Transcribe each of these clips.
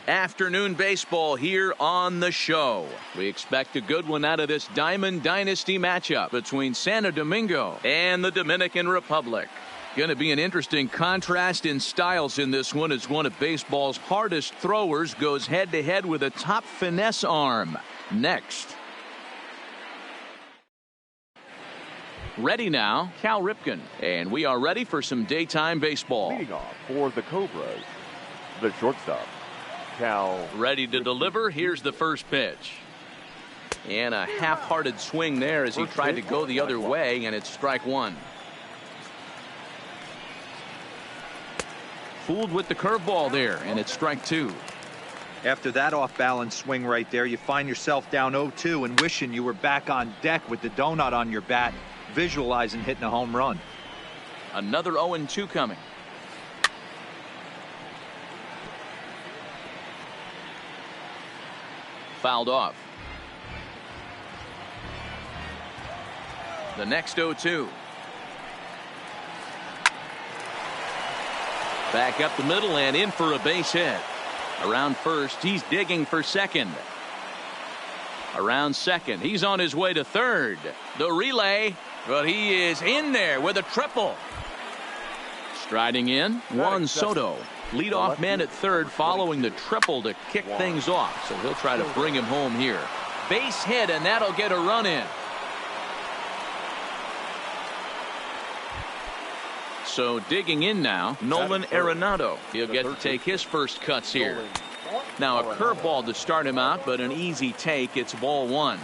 Afternoon baseball here on the show. We expect a good one out of this Diamond Dynasty matchup between Santo Domingo and the Dominican Republic. Going to be an interesting contrast in styles in this one as one of baseball's hardest throwers goes head-to-head with a top finesse arm. Next. Ready now, Cal Ripken. And we are ready for some daytime baseball. Leading off for the Cobras, the shortstop, Cal. Ready to deliver. Here's the first pitch. And a half-hearted swing there as he tried to go the other way, and it's strike one. Fooled with the curveball there, and it's strike two. After that off-balance swing right there, you find yourself down 0-2 and wishing you were back on deck with the donut on your bat, visualizing hitting a home run. Another 0-2 coming. Fouled off. The next 0-2. Back up the middle and in for a base hit. Around first, he's digging for second. Around second, he's on his way to third. The relay, but he is in there with a triple. Striding in, Juan Soto. Leadoff man at third following the triple to kick things off. So he'll try to bring him home here. Base hit, and that'll get a run in. So digging in now, Nolan Arenado. He'll get to take his first cuts here. Now a curveball to start him out, but an easy take. It's ball one.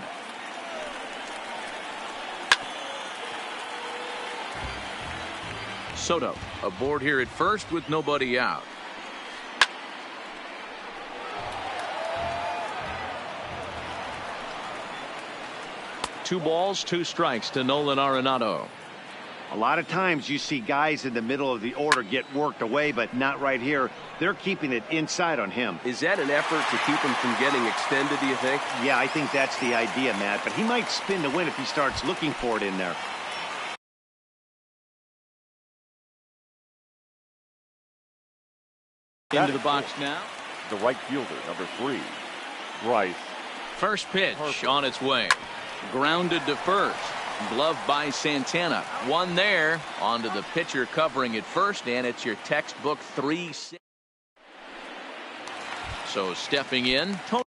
Soto aboard here at first with nobody out. Two balls, two strikes to Nolan Arenado. A lot of times you see guys in the middle of the order get worked away, but not right here. They're keeping it inside on him. Is that an effort to keep him from getting extended, do you think? Yeah, I think that's the idea, Matt. But he might spin to win if he starts looking for it in there. Into the box now. The right fielder, number 3, Bryce. First pitch on its way. Grounded to first. Glove by Santana. One there. Onto the pitcher covering at first, and it's your textbook 3-6. So stepping in, Tony.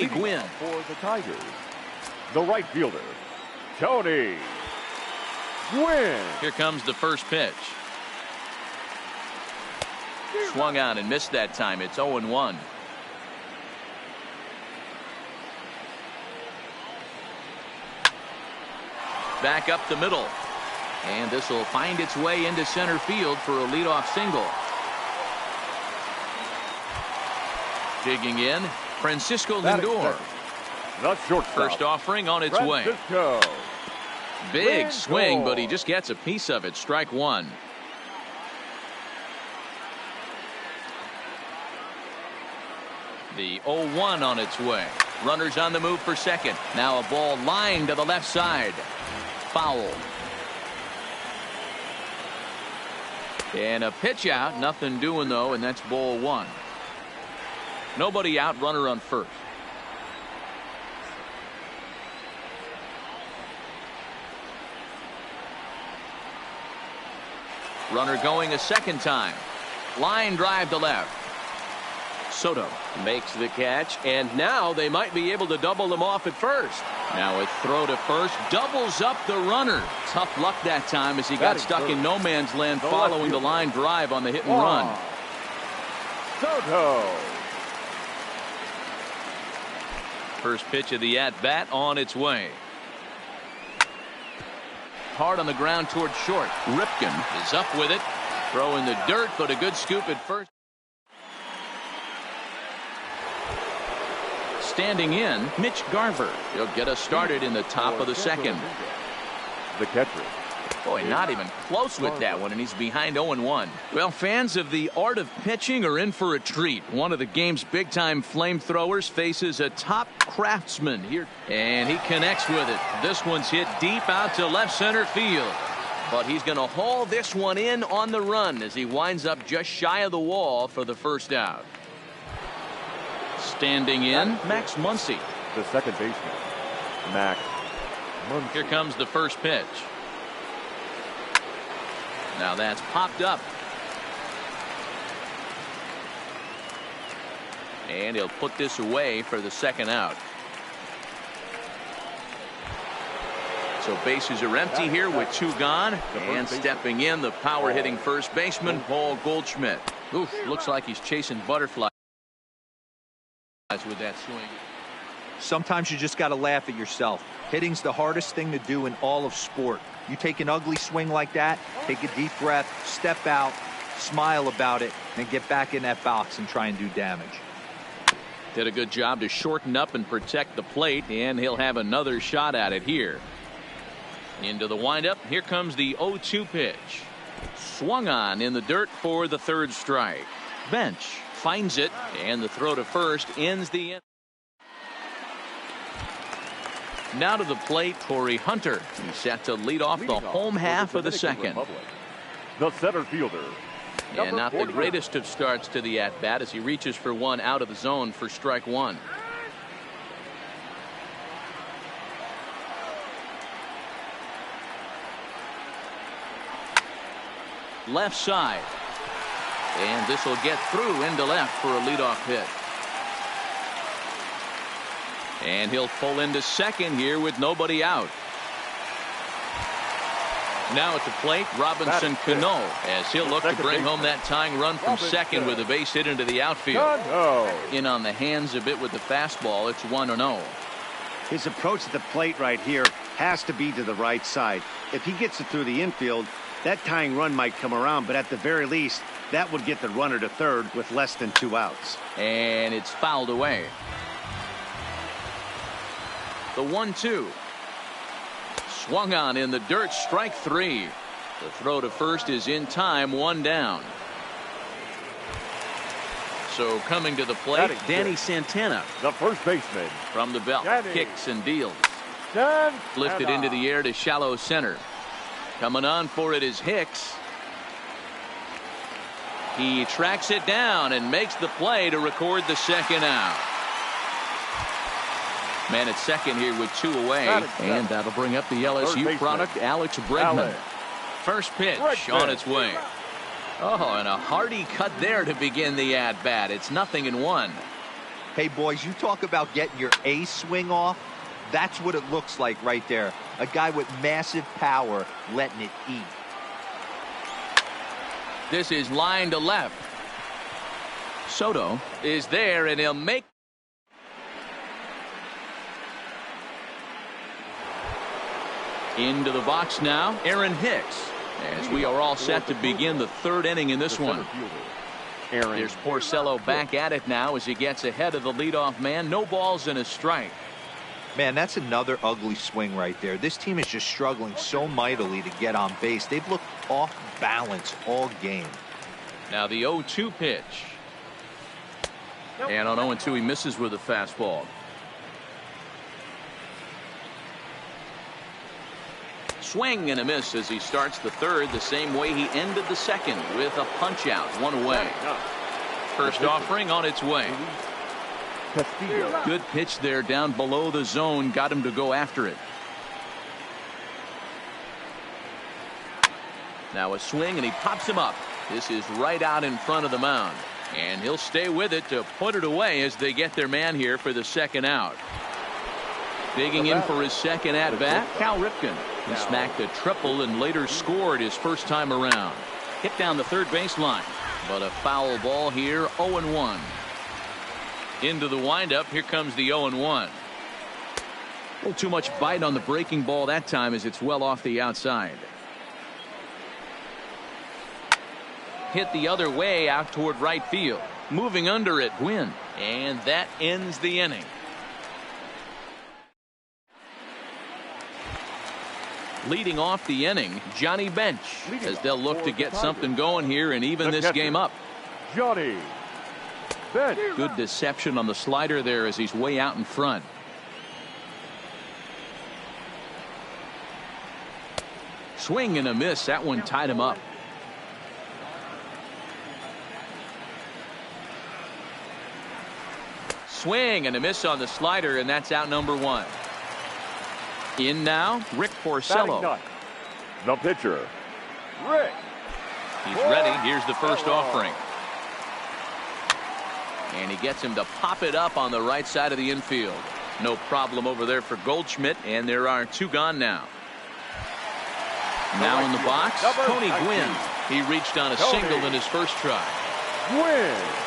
Tony Gwynn. For the Tigers, the right fielder, Tony Gwynn. Here comes the first pitch. Swung on and missed that time. It's 0-1. Back up the middle. And this will find its way into center field for a leadoff single. Digging in, Francisco Lindor. The shortstop. First offering on its way. Big swing, but he just gets a piece of it. Strike one. The 0-1 on its way. Runners on the move for second. Now a ball lined to the left side. Foul. And a pitch out. Nothing doing, though, and that's ball one. Nobody out. Runner on first. Runner going a second time. Line drive to left. Soto makes the catch, and now they might be able to double them off at first. Now a throw to first doubles up the runner. Tough luck that time as he got stuck in no man's land following the line drive on the hit and run. Soto. First pitch of the at-bat on its way. Hard on the ground toward short. Ripken is up with it. Throw in the dirt, but a good scoop at first. Standing in, Mitch Garver. He'll get us started in the top of the second. The catcher. Boy, not even close with that one, and he's behind 0-1. Well, fans of the art of pitching are in for a treat. One of the game's big-time flamethrowers faces a top craftsman here, and he connects with it. This one's hit deep out to left center field. But he's going to haul this one in on the run as he winds up just shy of the wall for the first out. Standing in, Max Muncy. The second baseman, Max Muncy. Here comes the first pitch. Now that's popped up. And he'll put this away for the second out. So bases are empty here with two gone. And stepping in, the power hitting first baseman, Paul Goldschmidt. Oof, looks like he's chasing butterflies with that swing. Sometimes you just got to laugh at yourself. Hitting's the hardest thing to do in all of sport. You take an ugly swing like that, take a deep breath, step out, smile about it, and get back in that box and try and do damage. Did a good job to shorten up and protect the plate, and he'll have another shot at it here. Into the windup. Here comes the 0-2 pitch. Swung on in the dirt for the third strike. Bench finds it, and the throw to first ends the inning. Now to the plate, Corey Hunter. He's set to lead off the home half of the second. The center fielder. And not the greatest of starts to the at-bat as he reaches for one out of the zone for strike one. Left side. And this will get through into left for a leadoff hit. And he'll pull into second here with nobody out. Now at the plate, Robinson Cano, as he'll look to bring home that tying run from second with a base hit into the outfield. In on the hands a bit with the fastball. It's 1-0. His approach at the plate right here has to be to the right side. If he gets it through the infield, that tying run might come around, but at the very least, that would get the runner to third with less than 2 outs. And it's fouled away. The 1-2. Swung on in the dirt, strike three. The throw to first is in time, one down. So coming to the plate, Danny Santana. The first baseman. From the belt, kicks and deals. Lifted into the air to shallow center. Coming on for it is Hicks. He tracks it down and makes the play to record the second out. Man at second here with 2 away. And that'll bring up the LSU product, Alex Bregman. First pitch on its way. Oh, and a hearty cut there to begin the at-bat. It's 0-1. Hey, boys, you talk about getting your A swing off. That's what it looks like right there. A guy with massive power letting it eat. This is line to left. Soto is there, and he'll make. Into the box now, Aaron Hicks, as we are all set to begin the third inning in this one. Here's Porcello back at it now as he gets ahead of the leadoff man. No balls and a strike. Man, that's another ugly swing right there. This team is just struggling so mightily to get on base. They've looked off balance all game. Now the 0-2 pitch. And on 0-2 he misses with a fastball. Swing and a miss as he starts the third the same way he ended the second, with a punch out, one away. First offering on its way. Good pitch there down below the zone, got him to go after it. Now a swing and he pops him up. This is right out in front of the mound, and he'll stay with it to put it away as they get their man here for the second out. Digging in for his second at bat, Cal Ripken. He smacked a triple and later scored his first time around. Hit down the third baseline, but a foul ball here. 0-1. Into the windup. Here comes the 0-1. A little too much bite on the breaking ball that time as it's well off the outside. Hit the other way out toward right field. Moving under it, Gwynn. And that ends the inning. Leading off the inning, Johnny Bench, as they'll look to get something going here and even this game up. Johnny Bench. Good deception on the slider there as he's way out in front. Swing and a miss. That one tied him up. Swing and a miss on the slider, and that's out number one. In now, Rick Porcello. The pitcher, Rick. He's ready. Here's the first offering. And he gets him to pop it up on the right side of the infield. No problem over there for Goldschmidt, and there are two gone now. Now in the box, Tony Gwynn. He reached on a single in his first try. Gwynn.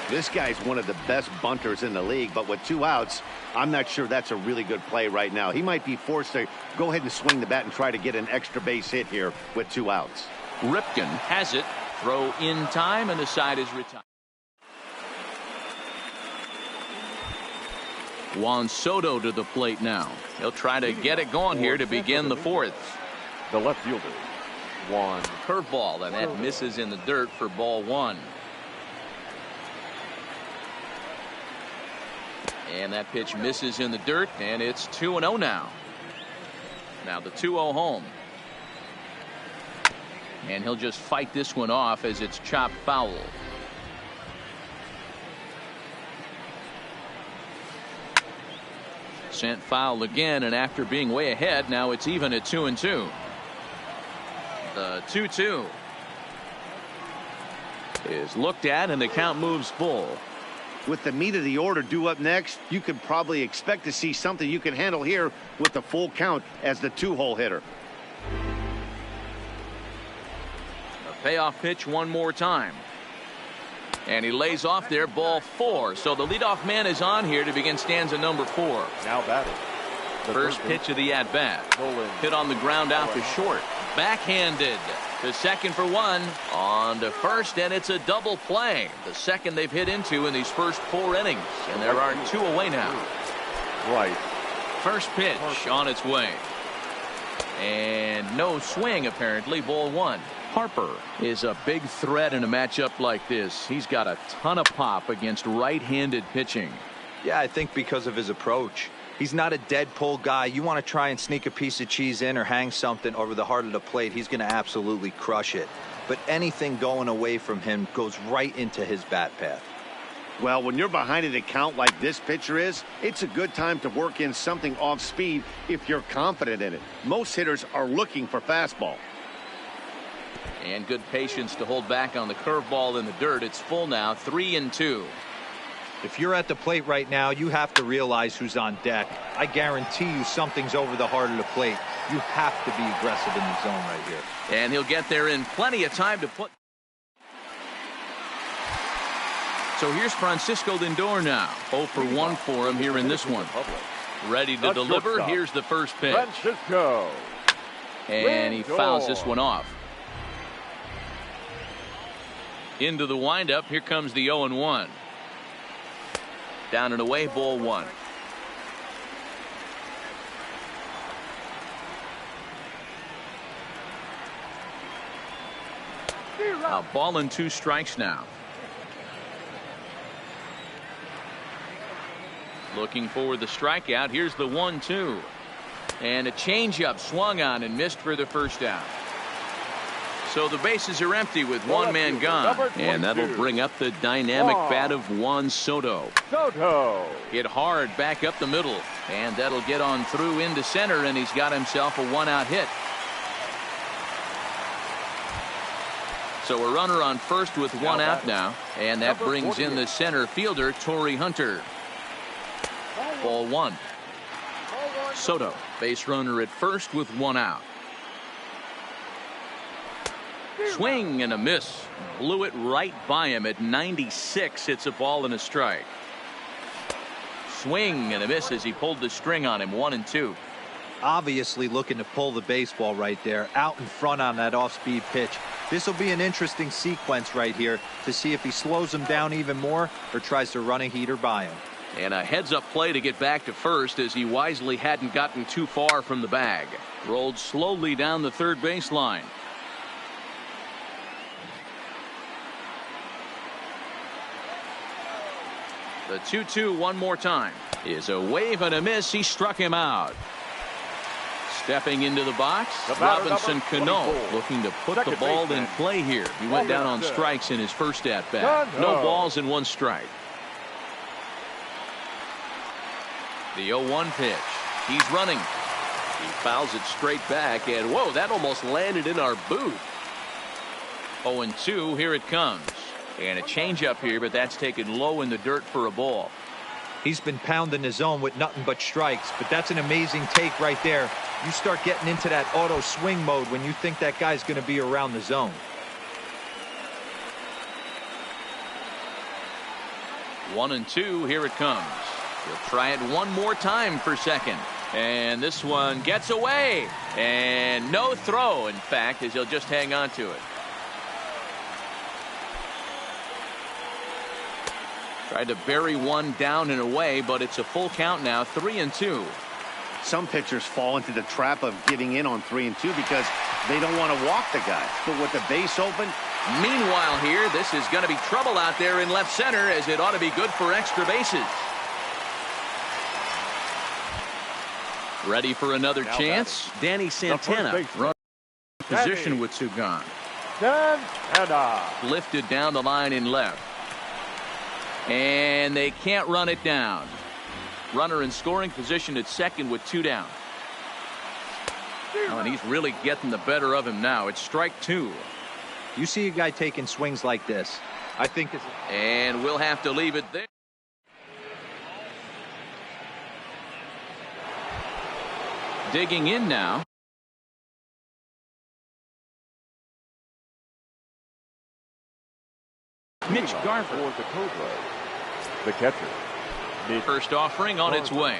This guy's one of the best bunters in the league, but with two outs, I'm not sure that's a really good play right now. He might be forced to go ahead and swing the bat and try to get an extra base hit here with two outs. Ripken has it. Throw in time, and the side is retired. Juan Soto to the plate now. He'll try to get it going here to begin the fourth. The left fielder, Juan. Curveball, and that misses in the dirt for ball one. And that pitch misses in the dirt, and it's 2-0 now. Now the 2-0 home. And he'll just fight this one off as it's chopped foul. Sent foul again, and after being way ahead, now it's even at 2-2. The 2-2 is looked at, and the count moves full. With the meat of the order due up next, you could probably expect to see something you can handle here with the full count as the two-hole hitter. A payoff pitch one more time. And he lays off there, ball four. So the leadoff man is on here to begin stanza number 4. Now batting. First pitch of the at-bat. Hit on the ground out to short. Backhanded. To second for one. On to first, and it's a double play. The second they've hit into in these first 4 innings. And there are 2 away now. Right. First pitch on its way. And no swing, apparently. Ball 1. Harper is a big threat in a matchup like this. He's got a ton of pop against right-handed pitching. Yeah, I think because of his approach. He's not a dead pull guy. You want to try and sneak a piece of cheese in or hang something over the heart of the plate, he's going to absolutely crush it. But anything going away from him goes right into his bat path. Well, when you're behind an account like this pitcher is, it's a good time to work in something off speed if you're confident in it. Most hitters are looking for fastball. And good patience to hold back on the curveball in the dirt. It's full now, 3-2. If you're at the plate right now, you have to realize who's on deck. I guarantee you something's over the heart of the plate. You have to be aggressive in the zone right here. And he'll get there in plenty of time to put. So here's Francisco Lindor now. 0 for 1 for him here in this one. Ready to deliver. Here's the first pitch. Francisco. And he fouls this one off. Into the windup. Here comes the 0-1. Down and away, ball 1. A ball and 2 strikes now. Looking for the strikeout. Here's the 1-2. And a changeup swung on and missed for the first out. So the bases are empty with one man gone. And that'll bring up the dynamic bat of Juan Soto. Hit hard back up the middle. And that'll get on through into center, and he's got himself a 1-out hit. So a runner on first with 1 out now. And that brings in the center fielder, Torrey Hunter. Ball 1. Soto, base runner at first with 1 out. Swing and a miss. Blew it right by him at 96. It's a ball and a strike. Swing and a miss as he pulled the string on him. 1-2. Obviously looking to pull the baseball right there. Out in front on that off-speed pitch. This will be an interesting sequence right here to see if he slows him down even more or tries to run a heater by him. And a heads-up play to get back to first as he wisely hadn't gotten too far from the bag. Rolled slowly down the third baseline. The 2-2 one more time is a wave and a miss. He struck him out. Stepping into the box, Robinson Cano looking to put the ball in play here. He went down on strikes in his first at bat. No balls and 1 strike. The 0-1 pitch. He's running. He fouls it straight back, and whoa, that almost landed in our booth. 0-2, here it comes. And a changeup here, but that's taken low in the dirt for a ball. He's been pounding the zone with nothing but strikes, but that's an amazing take right there. You start getting into that auto swing mode when you think that guy's going to be around the zone. 1-2, here it comes. He'll try it one more time for second. And this one gets away. And no throw, in fact, as he'll just hang on to it. Tried to bury one down and away, but it's a full count now, 3-2. Some pitchers fall into the trap of giving in on 3-2 because they don't want to walk the guy. But with the base open. Meanwhile here, this is going to be trouble out there in left center, as it ought to be good for extra bases. Ready for another chance? Danny Santana run position with Sugan. Lifted down the line in left. And they can't run it down. Runner in scoring position at second with 2 down. Oh, and he's really getting the better of him now. It's strike 2. You see a guy taking swings like this. I think it's... And we'll have to leave it there. Digging in now. Mitch Garver. The catcher. First offering on its way.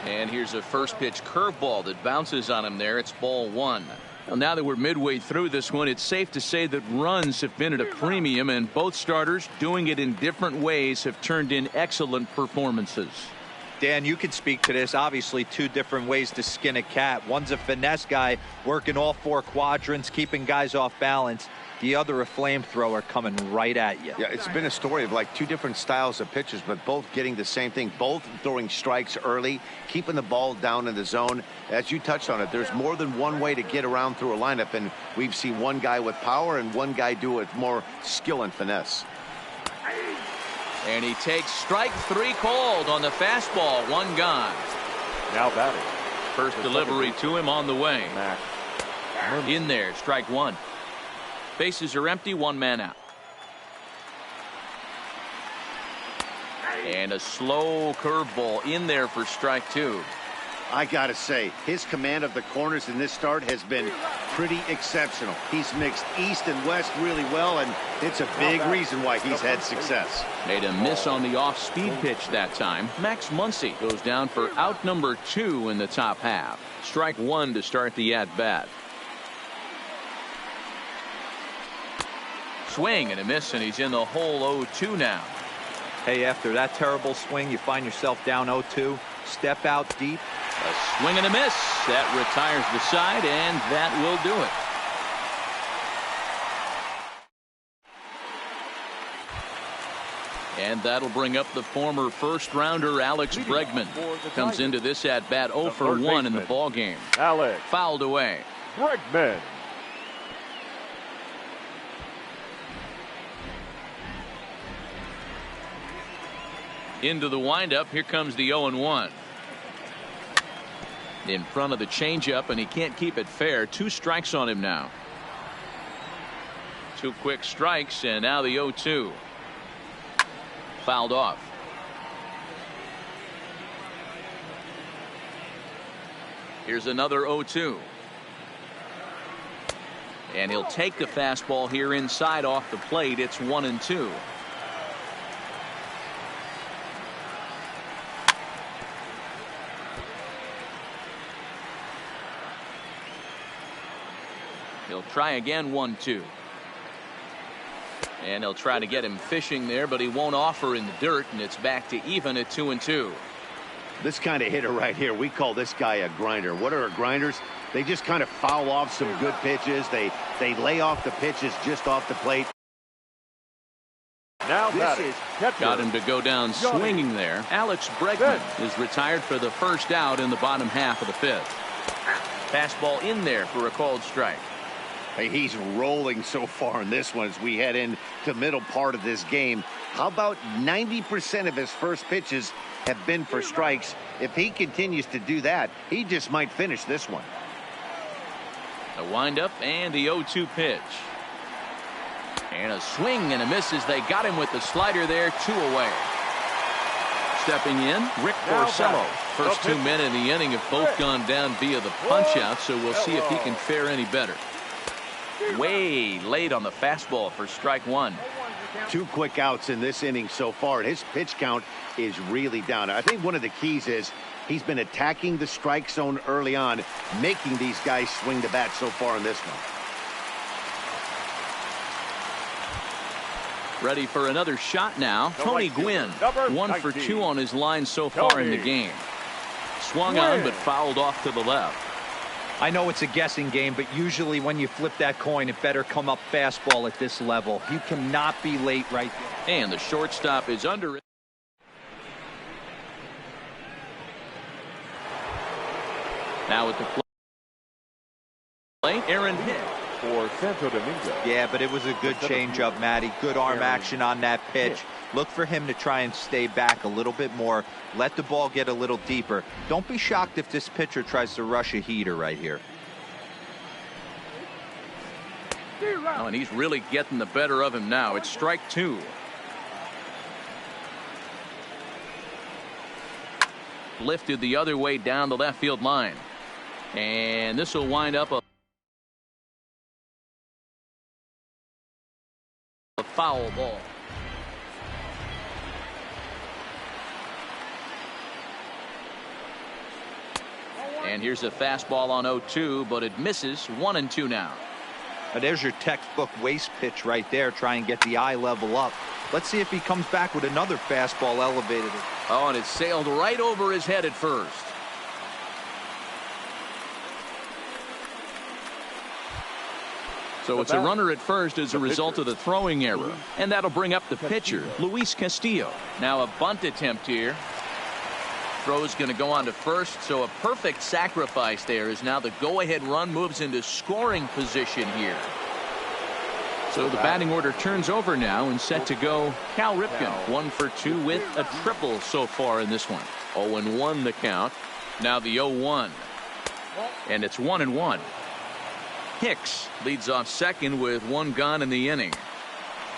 And here's a first pitch curveball that bounces on him there. It's ball 1. Well, now that we're midway through this one, it's safe to say that runs have been at a premium, and both starters, doing it in different ways, have turned in excellent performances. Dan, you could speak to this. Obviously, 2 different ways to skin a cat. One's a finesse guy working all 4 quadrants, keeping guys off balance. The other, a flamethrower coming right at you. Yeah, it's been a story of like 2 different styles of pitchers, but both getting the same thing. Both throwing strikes early, keeping the ball down in the zone. As you touched on it, there's more than one way to get around through a lineup, and we've seen one guy with power and one guy do it with more skill and finesse. And he takes strike 3 called on the fastball. 1 gone. Now batting. First delivery to him on the way. In there, strike one. Bases are empty, one man out. And a slow curveball in there for strike two. I got to say, his command of the corners in this start has been pretty exceptional. He's mixed east and west really well, and it's a big reason why he's had success. Made a miss on the off-speed pitch that time. Max Muncy goes down for out number 2 in the top half. Strike one to start the at-bat. Swing and a miss, and he's in the hole 0-2 now. Hey, after that terrible swing, you find yourself down 0-2. Step out deep. A swing and a miss. That retires the side, and that will do it. And that'll bring up the former first-rounder Alex Bregman. Comes into this at-bat 0 for 1 in the ballgame. Alex Fouled away. Bregman. Into the windup. Here comes the 0-1. In front of the changeup, and he can't keep it fair. 2 strikes on him now. 2 quick strikes, and now the 0-2. Fouled off. Here's another 0-2. And he'll take the fastball here inside off the plate. It's 1-2. He'll try again, 1-2. And he'll try to get him fishing there, but he won't offer in the dirt, and it's back to even at 2-2. This kind of hitter right here, we call this guy a grinder. What are grinders? They just kind of foul off some good pitches. They lay off the pitches just off the plate. Now This is got him to go down swinging there. Alex Bregman is retired for the first out in the bottom half of the 5th. Fastball in there for a called strike. Hey, he's rolling so far in this one as we head into the middle part of this game. How about 90% of his first pitches have been for strikes? If he continues to do that, he just might finish this one. The windup and the 0-2 pitch. And a swing and a miss as they got him with the slider there. 2 away. Stepping in, Rick Porcello. First 2 men in the inning have both gone down via the punch-out, so we'll see if he can fare any better. Way late on the fastball for strike one. 2 quick outs in this inning so far, and his pitch count is really down. I think one of the keys is he's been attacking the strike zone early on, making these guys swing the bat so far in this one. Ready for another shot now. Tony Gwynn, 1 for 2 on his line so far in the game. Swung on, but fouled off to the left. I know it's a guessing game, but usually when you flip that coin, it better come up fastball at this level. You cannot be late right there. And the shortstop is under it. Now at the plate, Aaron Hicks. For Santo Domingo. Yeah, but it was a good changeup, Matty. Good arm action on that pitch. Look for him to try and stay back a little bit more. Let the ball get a little deeper. Don't be shocked if this pitcher tries to rush a heater right here. Oh, and he's really getting the better of him now. It's strike 2. Lifted the other way down the left field line. And this will wind up a foul ball. And here's a fastball on 0-2, but it misses. 1-2 now. Now there's your textbook waste pitch right there. Try and get the eye level up. Let's see if he comes back with another fastball elevated. Oh, and it sailed right over his head at first. So it's a runner at first as a result of the throwing error. And that'll bring up the pitcher, Luis Castillo. Now a bunt attempt here. Throw's going to go on to first, so a perfect sacrifice there as now the go-ahead run moves into scoring position here. So the batting order turns over now and set to go Cal Ripken. 1 for 2 with a triple so far in this one. 0-1 the count. Now the 0-1. And it's 1-1. Hicks leads off second with one gone in the inning.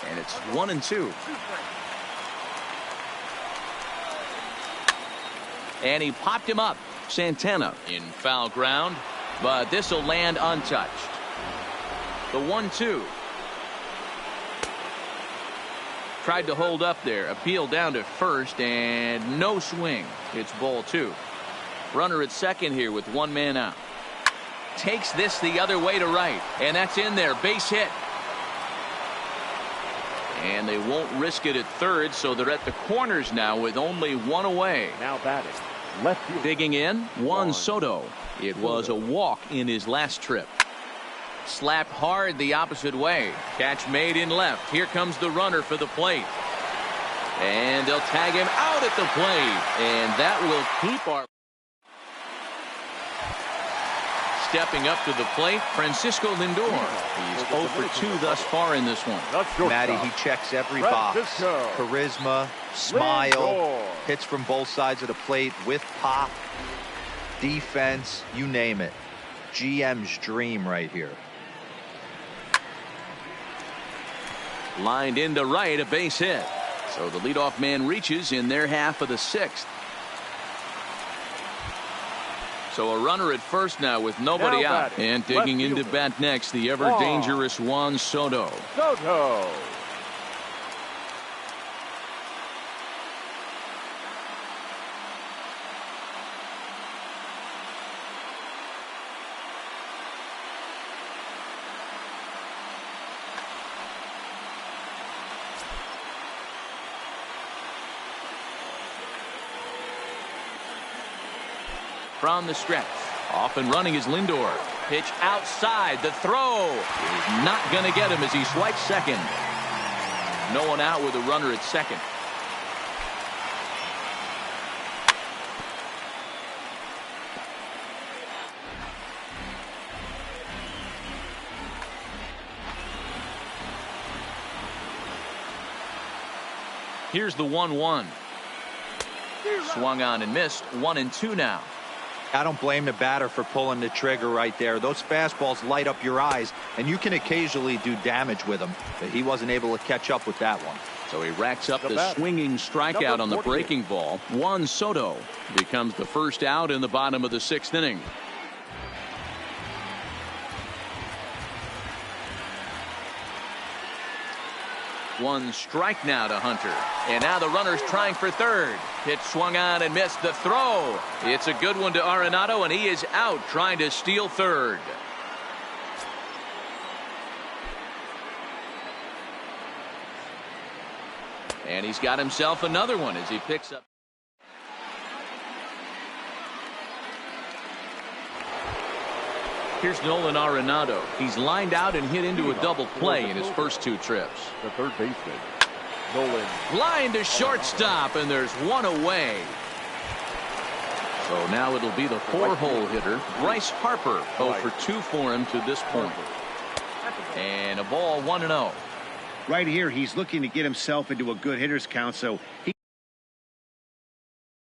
And it's 1-2. And he popped him up. Santana in foul ground, but this will land untouched. The 1-2. Tried to hold up there. Appeal down to first, and no swing. It's ball 2. Runner at second here with one man out. Takes this the other way to right, and that's in there. Base hit. And they won't risk it at third, so they're at the corners now with only one away. Now batting. Left field. Digging in, Juan Soto. It was a walk in his last trip. Slapped hard the opposite way. Catch made in left. Here comes the runner for the plate. And they'll tag him out at the plate. And that will keep our... Stepping up to the plate, Francisco Lindor. He's 0 for 2 thus far in this one. Matty, he checks every box. Charisma, smile, hits from both sides of the plate with pop, defense, you name it. GM's dream right here. Lined into right, a base hit. So the leadoff man reaches in their half of the 6th. So a runner at first now with nobody out. And digging into bat next, the ever-dangerous Juan Soto. From the stretch, off and running is Lindor. Pitch outside, the throw is not going to get him as he swipes second. No one out with a runner at second. Here's the 1-1. Swung on and missed. 1-2 now. I don't blame the batter for pulling the trigger right there. Those fastballs light up your eyes, and you can occasionally do damage with them. But he wasn't able to catch up with that one. So he racks up the swinging strikeout on the breaking ball. Juan Soto becomes the first out in the bottom of the 6th inning. One strike now to Hunter. And now the runner's trying for third. Pitch swung on and missed. The throw. It's a good one to Arenado, and he is out trying to steal third. And he's got himself another one as he picks up. Here's Nolan Arenado. He's lined out and hit into a double play in his first 2 trips. The third baseman, Nolan. Line to shortstop, and there's one away. So now it'll be the 4-hole hitter, Bryce Harper. 0 for 2 for him to this point. And a ball 1-0. Right here, he's looking to get himself into a good hitter's count, so he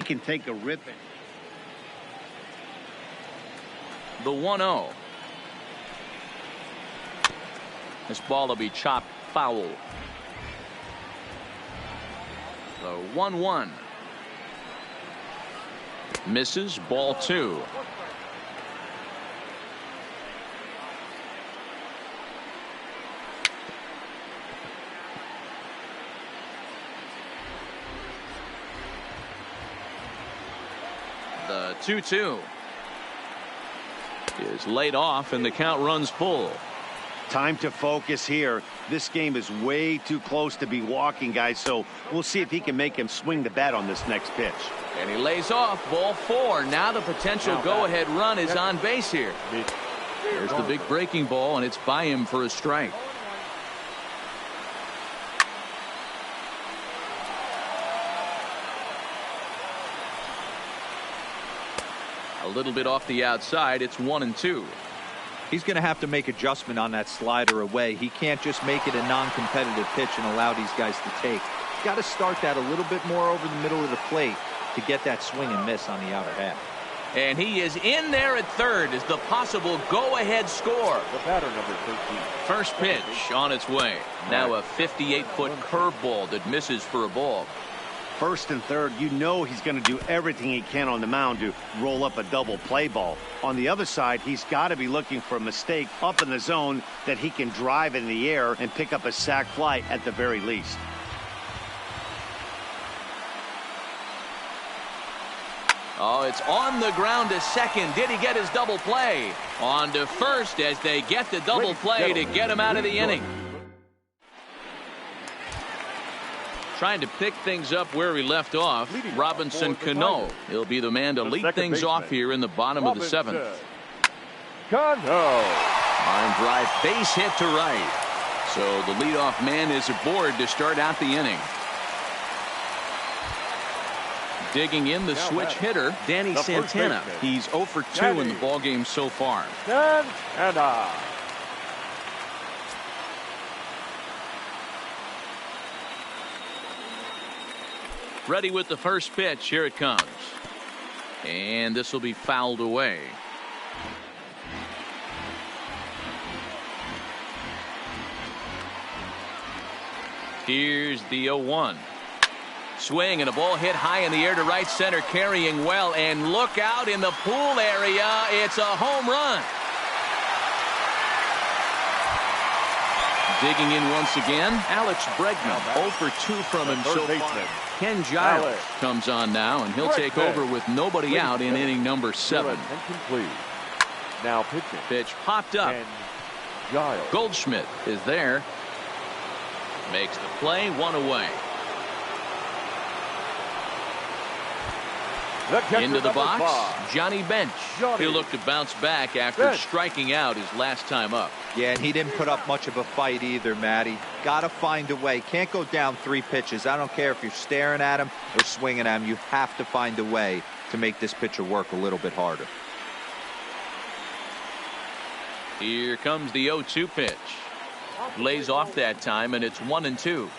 can take a rip. The 1-0. This ball will be chopped foul. The 1-1. Misses, ball 2. The 2-2 is laid off, and the count runs full. Time to focus here. This game is way too close to be walking, guys, so we'll see if he can make him swing the bat on this next pitch. And he lays off, ball 4. Now the potential go-ahead run is on base here. There's the big breaking ball, and it's by him for a strike. A little bit off the outside. It's 1-2. He's going to have to make adjustment on that slider away. He can't just make it a non-competitive pitch and allow these guys to take. He's got to start that a little bit more over the middle of the plate to get that swing and miss on the outer half. And he is in there at third as the possible go-ahead score. The batter, number 13. First pitch on its way. Now a 58-foot curveball that misses for a ball. First and third, you know he's going to do everything he can on the mound to roll up a double play ball. On the other side, he's got to be looking for a mistake up in the zone that he can drive in the air and pick up a sac fly at the very least. Oh, it's on the ground to second. Did he get his double play? On to first as they get the double play to get him out of the inning. Trying to pick things up where he left off, Robinson Cano. He'll be the man to lead things off here in the bottom of the seventh. Cano. Line drive, base hit to right. So the leadoff man is aboard to start out the inning. Digging in the switch hitter, Danny Santana. He's 0 for 2 in the ballgame so far. Santana. Ready with the first pitch. Here it comes. And this will be fouled away. Here's the 0-1. Swing and a ball hit high in the air to right center, carrying well, and look out in the pool area. It's a home run. Digging in once again, Alex Bregman. 0 for 2 from him so far. Ken Giles comes on now, and he'll take over with nobody out in inning number 7. Now pitching. Pitch popped up. Goldschmidt is there. Makes the play, 1 away. Into the box, Johnny Bench. He'll look to bounce back after striking out his last time up. Yeah, and he didn't put up much of a fight either, Matty. Got to find a way. Can't go down 3 pitches. I don't care if you're staring at him or swinging at him. You have to find a way to make this pitcher work a little bit harder. Here comes the 0-2 pitch. Lays off that time, and it's 1-2.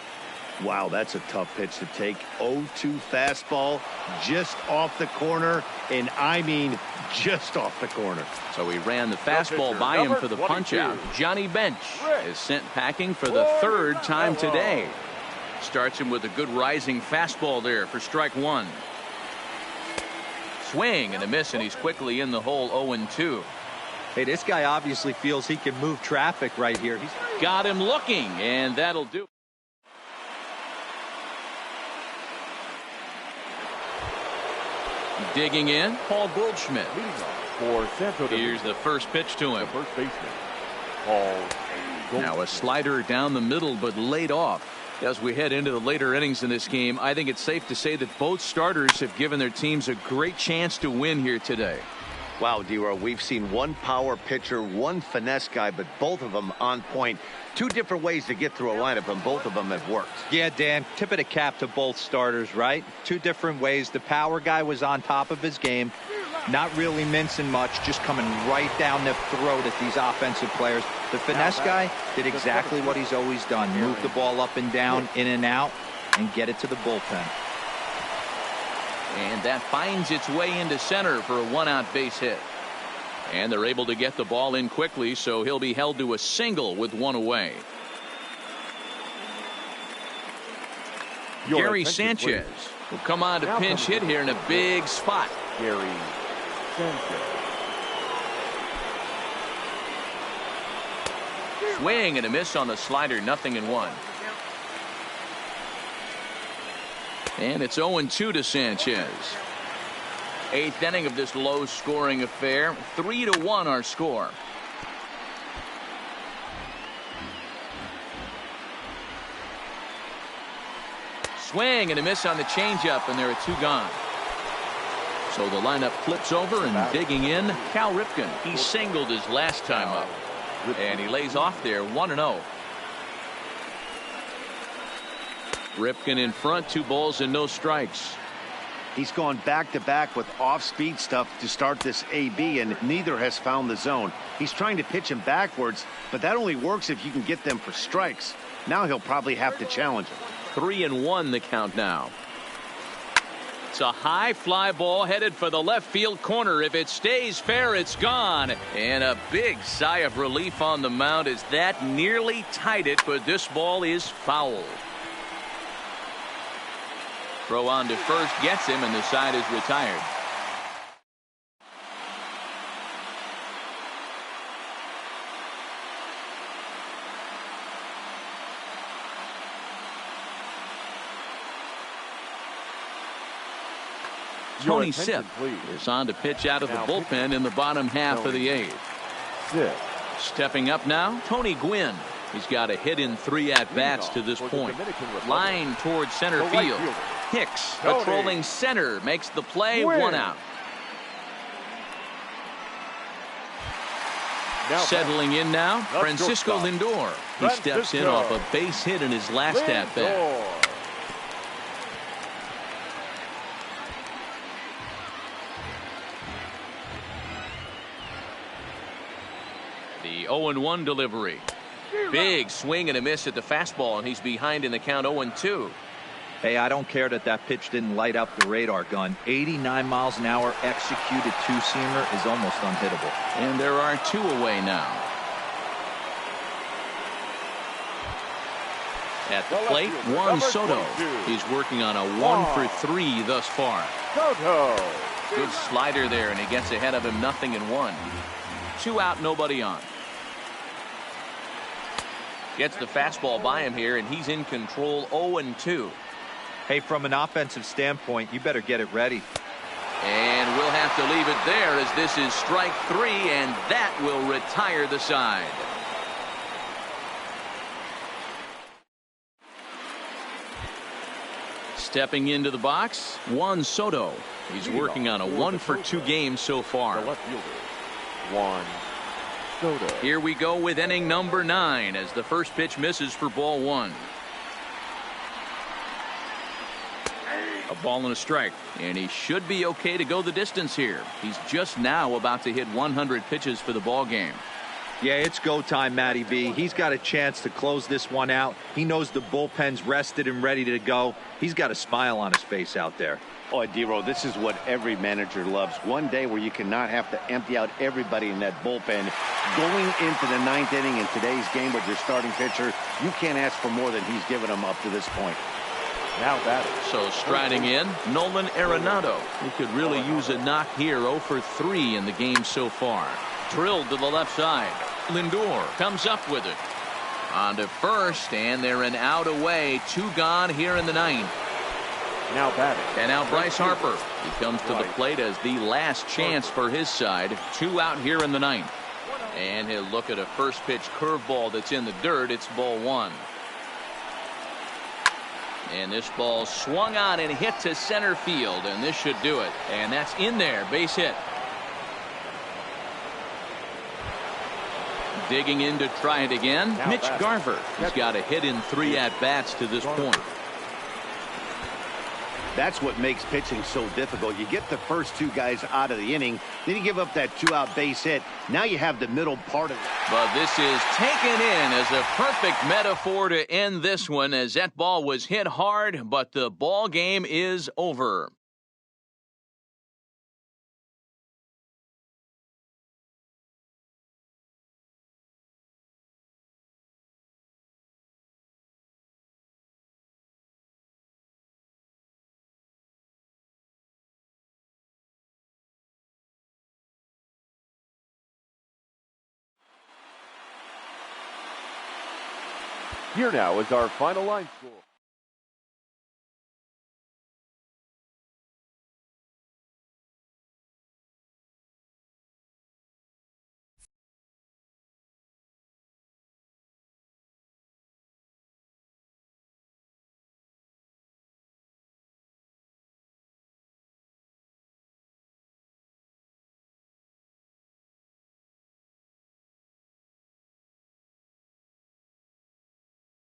Wow, that's a tough pitch to take. 0-2 fastball just off the corner, and I mean just off the corner. So he ran the fastball by him for the punch-out. Johnny Bench is sent packing for the 3rd time today. Starts him with a good rising fastball there for strike 1. Swing and a miss, and he's quickly in the hole. 0-2. Hey, this guy obviously feels he can move traffic right here. He's got him looking, and that'll do. Digging in, Paul Goldschmidt. Here's the first pitch to him. First baseman, Paul Goldschmidt. Now a slider down the middle, but laid off. As we head into the later innings in this game, I think it's safe to say that both starters have given their teams a great chance to win here today. Wow, D-Row, we've seen one power pitcher, one finesse guy, but both of them on point. 2 different ways to get through a lineup, and both of them have worked. Yeah, Dan, tip of the cap to both starters, right? 2 different ways. The power guy was on top of his game, not really mincing much, just coming right down the throat at these offensive players. The finesse guy did exactly what he's always done. Move the ball up and down, in and out, and get it to the bullpen. And that finds its way into center for a 1-out base hit. And they're able to get the ball in quickly, so he'll be held to a single with 1 away. Gary Sanchez will come on to pinch hit here in a big spot. Gary Sanchez. Swing and a miss on the slider, 0-1. And it's 0-2 to Sanchez. 8th inning of this low-scoring affair. 3-1 our score. Swing and a miss on the changeup, and there are 2 gone. So the lineup flips over, and digging in, Cal Ripken. He singled his last time up, and he lays off there, 1-0. Ripken in front, 2 balls and no strikes. He's gone back-to-back with off-speed stuff to start this AB, and neither has found the zone. He's trying to pitch him backwards, but that only works if you can get them for strikes. Now he'll probably have to challenge him. 3-1 the count now. It's a high fly ball headed for the left field corner. If it stays fair, it's gone. And a big sigh of relief on the mound as that nearly tied it, but this ball is foul. Throw on to first gets him, and the side is retired. Tony Sipp is on to pitch out of the bullpen in the bottom half of the eighth. Stepping up now, Tony Gwynn. He's got a hit in 3 at-bats to this point. Line towards center field. Hicks, a trolling center, makes the play. 1 out. Settling in now, Francisco Lindor. He steps in off a base hit in his last at-bat. The 0-1 delivery. Big swing and a miss at the fastball, and he's behind in the count 0-2. Hey, I don't care that pitch didn't light up the radar gun. 89 miles an hour executed two-seamer is almost unhittable. And there are 2 away now. At the plate, Juan Soto. He's working on a 1-for-3 thus far. Good slider there, and he gets ahead of him, 0-1. 2 out, nobody on. Gets the fastball by him here, and he's in control. 0-2. Hey, from an offensive standpoint, you better get it ready. And we'll have to leave it there as this is strike 3, and that will retire the side. Stepping into the box, Juan Soto. He's working on a 1-for-2 game so far. Juan Soto. Here we go with inning number 9 as the first pitch misses for ball 1. A ball and a strike, and he should be okay to go the distance here. He's just now about to hit 100 pitches for the ball game. Yeah, it's go time, Matty V. He's got a chance to close this one out. He knows the bullpen's rested and ready to go. He's got a smile on his face out there. Oh, D-Row, this is what every manager loves. One day where you cannot have to empty out everybody in that bullpen. Going into the 9th inning in today's game with your starting pitcher, you can't ask for more than he's given them up to this point. Now batting. So striding in, Nolan Arenado. He could really use a knock here. 0-for-3 in the game so far. Drilled to the left side. Lindor comes up with it. On to first, and they're an out away. 2 gone here in the 9th. Now batting. And now Bryce Harper. He comes to the plate as the last chance for his side. 2 out here in the 9th. And he'll look at a first pitch curveball that's in the dirt. It's ball 1. And this ball swung on and hit to center field, and this should do it. And that's in there, base hit. Digging in to try it again, Mitch Garver. He's got a hit in 3 at-bats to this point. That's what makes pitching so difficult. You get the first 2 guys out of the inning, then you give up that 2-out base hit. Now you have the middle part of it. But this is taken in as a perfect metaphor to end this one, as that ball was hit hard, but the ball game is over. Here now is our final line score.